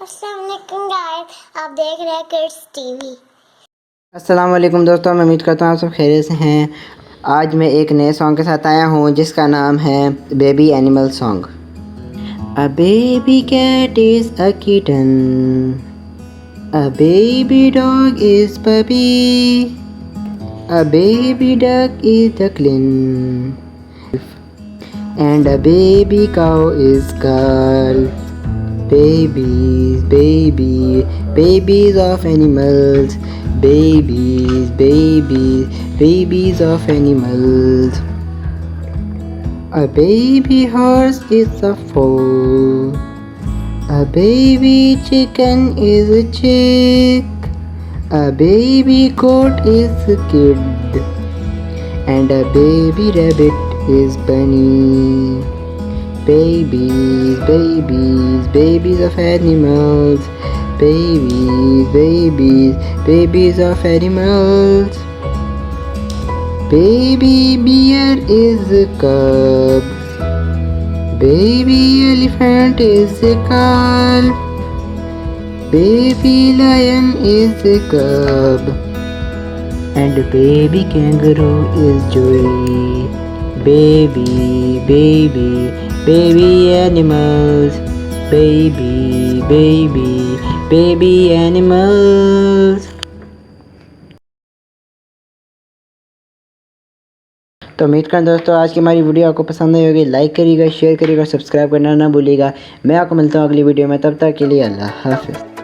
अस्सलाम वालेकुम गाइस, आप देख रहे हैं किड्स टीवी। अस्सलाम वालेकुम दोस्तों, मैं उम्मीद करता हूँ आप सब खैरियत से हैं। आज मैं एक नए सॉन्ग के साथ आया हूँ जिसका नाम है baby animal song. A baby cat is a kitten, a baby dog is puppy, a baby duck is duckling, and a baby cow is calf. Babies of animals, babies of animals. A baby horse is a foal, a baby chicken is a chick, a baby goat is a kid, and a baby rabbit is bunny. Babies of animals. Babies of animals. Baby bear is a cub. Baby elephant is a calf. Baby lion is a cub. And baby kangaroo is Joey. Baby animals. Baby animals. तो उम्मीद करता हूँ दोस्तों आज की हमारी video आपको पसंद आई होगी। लाइक करिएगा, शेयर करिएगा, सब्सक्राइब करना ना भूलिएगा। मैं आपको मिलता हूँ अगली वीडियो में, तब तक के लिए अल्लाह हाफ़िज़।